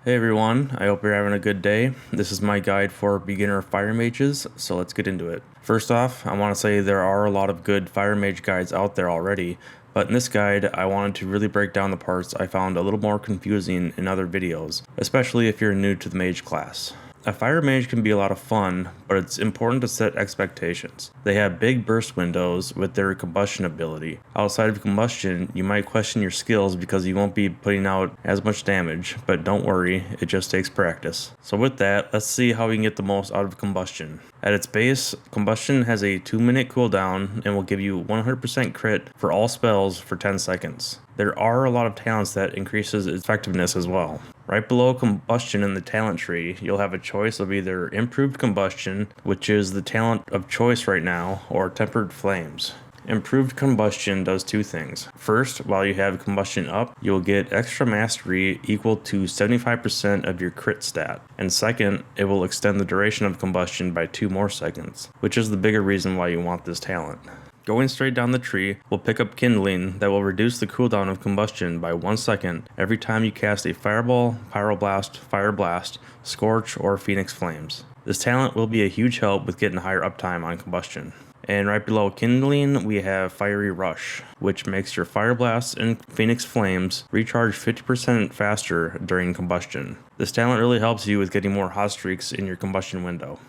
Hey everyone, I hope you're having a good day. This is my guide for beginner fire mages, so let's get into it. First off, I want to say there are a lot of good fire mage guides out there already, but in this guide I wanted to really break down the parts I found a little more confusing in other videos, especially if you're new to the mage class. A fire mage can be a lot of fun, but it's important to set expectations. They have big burst windows with their combustion ability. Outside of combustion, you might question your skills because you won't be putting out as much damage, but don't worry, it just takes practice. So with that, let's see how we can get the most out of combustion. At its base, combustion has a 2-minute cooldown and will give you 100% crit for all spells for 10 seconds. There are a lot of talents that increases its effectiveness as well. Right below combustion in the talent tree, you'll have a choice of either improved combustion, which is the talent of choice right now, or tempered flames. Improved combustion does two things. First, while you have combustion up, you'll get extra mastery equal to 75% of your crit stat. And second, it will extend the duration of combustion by 2 more seconds, which is the bigger reason why you want this talent. Going straight down the tree, we'll pick up Kindling that will reduce the cooldown of combustion by 1 second every time you cast a Fireball, Pyroblast, Fire Blast, Scorch, or Phoenix Flames. This talent will be a huge help with getting higher uptime on combustion. And right below Kindling, we have Fiery Rush, which makes your Fire Blast and Phoenix Flames recharge 50% faster during combustion. This talent really helps you with getting more hot streaks in your combustion window.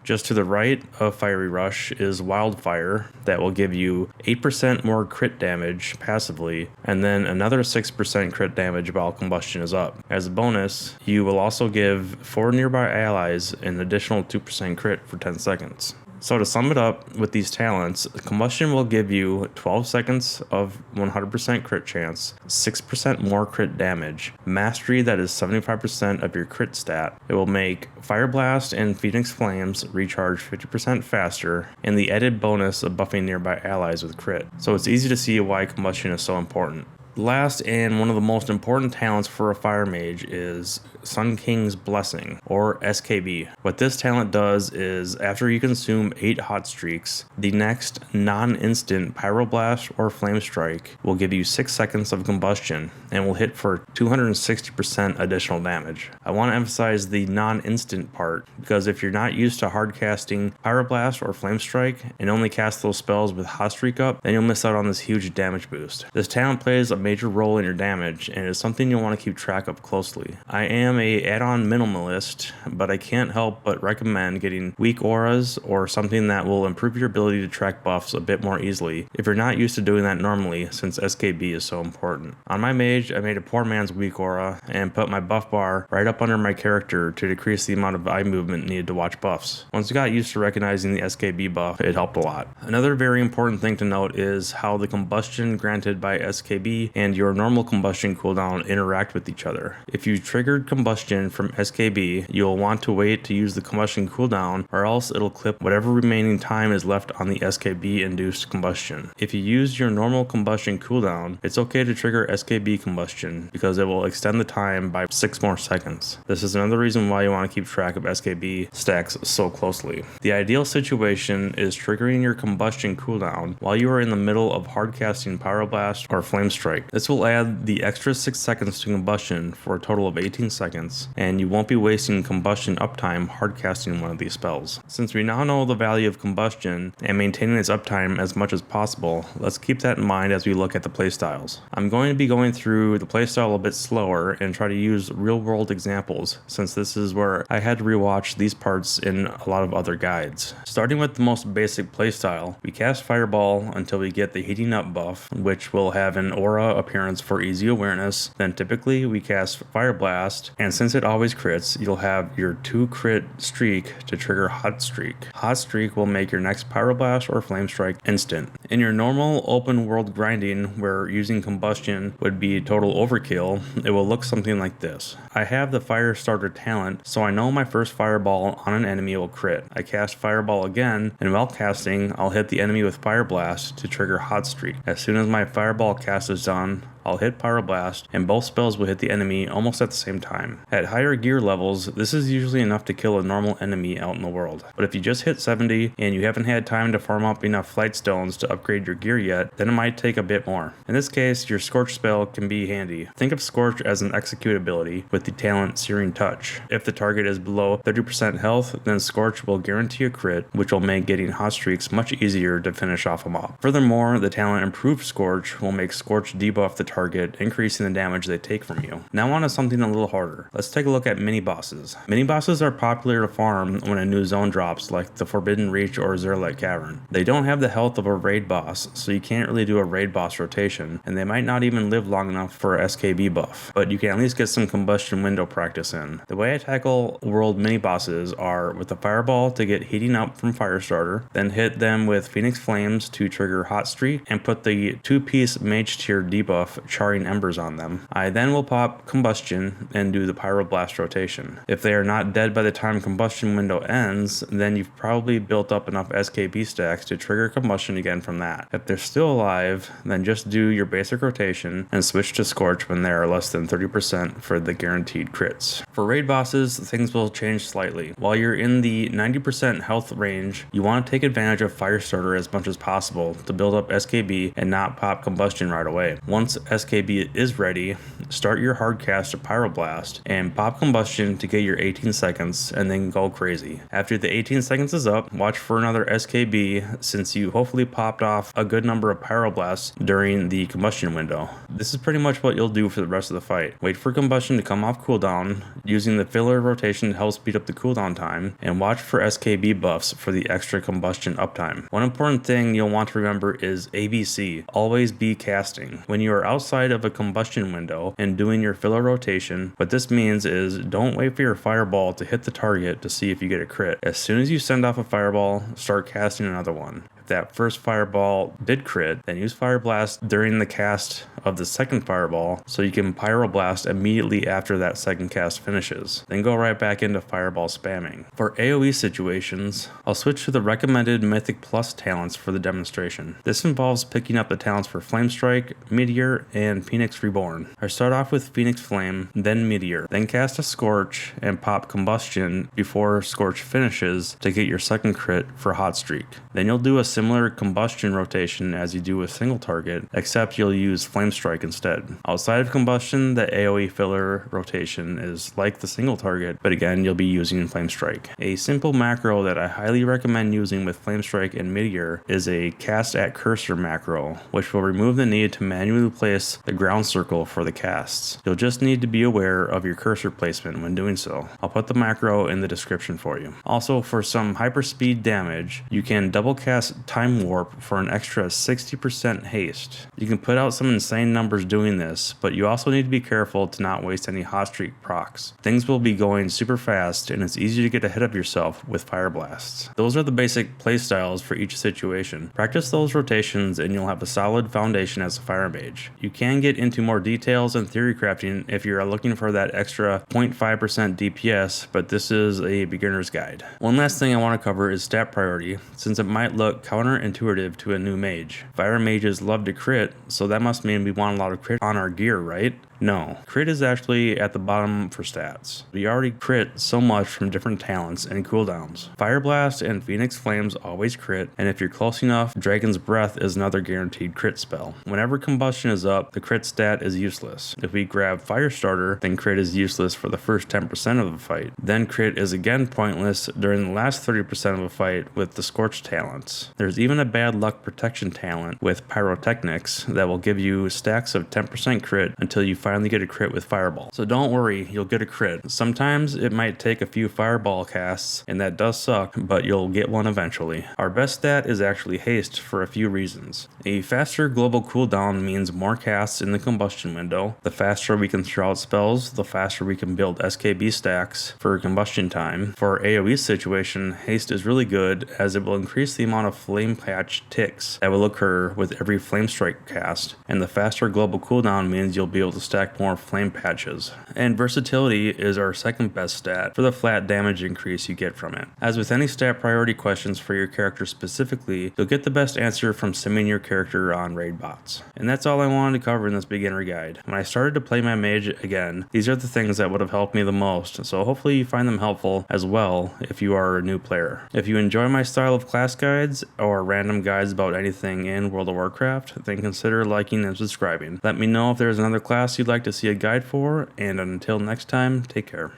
Just to the right of Fiery Rush is Wildfire that will give you 8% more crit damage passively, and then another 6% crit damage while combustion is up. As a bonus, you will also give 4 nearby allies an additional 2% crit for 10 seconds. So to sum it up with these talents, combustion will give you 12 seconds of 100% crit chance, 6% more crit damage, mastery that is 75% of your crit stat. It will make Fire Blast and Phoenix Flames recharge 50% faster, and the added bonus of buffing nearby allies with crit. So it's easy to see why combustion is so important. Last and one of the most important talents for a fire mage is Sun King's Blessing, or SKB. What this talent does is, after you consume 8 hot streaks, the next non-instant Pyroblast or Flamestrike will give you 6 seconds of combustion and will hit for 260% additional damage. I want to emphasize the non-instant part, because if you're not used to hard casting Pyroblast or Flamestrike and only cast those spells with hot streak up, then you'll miss out on this huge damage boost. This talent plays a major role in your damage and is something you'll want to keep track of closely. I am a add-on minimalist, but I can't help but recommend getting weak auras or something that will improve your ability to track buffs a bit more easily if you're not used to doing that normally, since SKB is so important. On my mage, I made a poor man's weak aura and put my buff bar right up under my character to decrease the amount of eye movement needed to watch buffs. Once I got used to recognizing the SKB buff, it helped a lot. Another very important thing to note is how the combustion granted by SKB and your normal combustion cooldown interact with each other. If you triggered combustion from SKB, you'll want to wait to use the combustion cooldown, or else it'll clip whatever remaining time is left on the SKB induced combustion. If you use your normal combustion cooldown, it's okay to trigger SKB combustion because it will extend the time by 6 more seconds. This is another reason why you want to keep track of SKB stacks so closely. The ideal situation is triggering your combustion cooldown while you are in the middle of hardcasting Pyroblast or Flamestrike. This will add the extra 6 seconds to combustion for a total of 18 seconds, and you won't be wasting combustion uptime hardcasting one of these spells. Since we now know the value of combustion and maintaining its uptime as much as possible, let's keep that in mind as we look at the playstyles. I'm going to be going through the playstyle a bit slower and try to use real-world examples, since this is where I had to rewatch these parts in a lot of other guides. Starting with the most basic playstyle, we cast Fireball until we get the Heating Up buff, which will have an aura appearance for easy awareness. Then typically we cast Fire Blast, and since it always crits, you'll have your 2 crit streak to trigger Hot Streak. Hot Streak will make your next Pyroblast or Flamestrike instant. In your normal open world grinding, where using combustion would be total overkill, it will look something like this. I have the Fire Starter talent, so I know my first Fireball on an enemy will crit. I cast Fireball again, and while casting, I'll hit the enemy with Fire Blast to trigger Hot Streak. As soon as my Fireball cast is done, I'll hit Pyroblast, and both spells will hit the enemy almost at the same time. At higher gear levels, this is usually enough to kill a normal enemy out in the world. But if you just hit 70 and you haven't had time to farm up enough flight stones to upgrade your gear yet, then it might take a bit more. In this case, your Scorch spell can be handy. Think of Scorch as an execute ability with the talent Searing Touch. If the target is below 30% health, then Scorch will guarantee a crit, which will make getting hot streaks much easier to finish off a mob. Furthermore, the talent Improved Scorch will make Scorch debuff the target, increasing the damage they take from you. Now on to something a little harder. Let's take a look at mini bosses. Mini bosses are popular to farm when a new zone drops, like the Forbidden Reach or Zerlet Cavern. They don't have the health of a raid boss, so you can't really do a raid boss rotation, and they might not even live long enough for a SKB buff, but you can at least get some combustion window practice in. The way I tackle world mini bosses are with a fireball to get heating up from Firestarter, then hit them with Phoenix Flames to trigger Hot Streak, and put the 2-piece Mage tier debuff Charring Embers on them. I then will pop Combustion and do the Pyroblast rotation. If they are not dead by the time combustion window ends, then you've probably built up enough SKB stacks to trigger combustion again from that. If they're still alive, then just do your basic rotation and switch to Scorch when they are less than 30% for the guaranteed crits. For raid bosses, things will change slightly. While you're in the 90% health range, you want to take advantage of Firestarter as much as possible to build up SKB and not pop combustion right away. Once SKB is ready, start your hard cast of Pyroblast and pop combustion to get your 18 seconds and then go crazy. After the 18 seconds is up, watch for another SKB since you hopefully popped off a good number of Pyroblasts during the combustion window. This is pretty much what you'll do for the rest of the fight. Wait for combustion to come off cooldown, using the filler rotation to help speed up the cooldown time, and watch for SKB buffs for the extra combustion uptime. One important thing you'll want to remember is ABC, always be casting. When you are outside of a combustion window and doing your filler rotation, what this means is don't wait for your fireball to hit the target to see if you get a crit. As soon as you send off a fireball, start casting another one. If that first fireball did crit, then use Fire Blast during the cast of the second fireball so you can Pyroblast immediately after that second cast finishes. Then go right back into fireball spamming. For AOE situations, I'll switch to the recommended Mythic Plus talents for the demonstration. This involves picking up the talents for Flamestrike, Meteor, and Phoenix Reborn. I start off with Phoenix Flame, then Meteor, then cast a Scorch and pop Combustion before Scorch finishes to get your second crit for Hot Streak. Then you'll do a similar combustion rotation as you do with single target, except you'll use Flamestrike instead. Outside of combustion, the AOE filler rotation is like the single target, but again, you'll be using Flamestrike. A simple macro that I highly recommend using with Flamestrike and Meteor is a cast at cursor macro, which will remove the need to manually place the ground circle for the casts. You'll just need to be aware of your cursor placement when doing so. I'll put the macro in the description for you. Also, for some hyperspeed damage, you can double cast Time Warp for an extra 60% haste. You can put out some insane numbers doing this, but you also need to be careful to not waste any hot streak procs. Things will be going super fast and it's easy to get ahead of yourself with Fire Blasts. Those are the basic playstyles for each situation. Practice those rotations and you'll have a solid foundation as a Fire Mage. You can get into more details and theory crafting if you're looking for that extra 0.5% DPS, but this is a beginner's guide. One last thing I want to cover is stat priority, since it might look counterintuitive to a new mage. Fire mages love to crit, so that must mean we want a lot of crit on our gear, right? No, crit is actually at the bottom for stats. We already crit so much from different talents and cooldowns. Fire Blast and Phoenix Flames always crit, and if you're close enough, Dragon's Breath is another guaranteed crit spell. Whenever combustion is up, the crit stat is useless. If we grab Firestarter, then crit is useless for the first 10% of the fight. Then crit is again pointless during the last 30% of a fight with the Scorch talents. There's even a bad luck protection talent with Pyrotechnics that will give you stacks of 10% crit until you finally get a crit with Fireball. So don't worry, you'll get a crit. Sometimes it might take a few Fireball casts, and that does suck, but you'll get one eventually. Our best stat is actually haste for a few reasons. A faster global cooldown means more casts in the combustion window. The faster we can throw out spells, the faster we can build SKB stacks for combustion time. For our AoE situation, haste is really good as it will increase the amount of flame patch ticks that will occur with every Flamestrike cast, and the faster global cooldown means you'll be able to stack stack more flame patches. And versatility is our second best stat for the flat damage increase you get from it. As with any stat priority questions for your character specifically, you'll get the best answer from simming your character on raid bots. And that's all I wanted to cover in this beginner guide. When I started to play my mage again, these are the things that would have helped me the most, so hopefully you find them helpful as well if you are a new player. If you enjoy my style of class guides or random guides about anything in World of Warcraft, then consider liking and subscribing. Let me know if there's another class you'd like to see a guide for, and until next time, take care.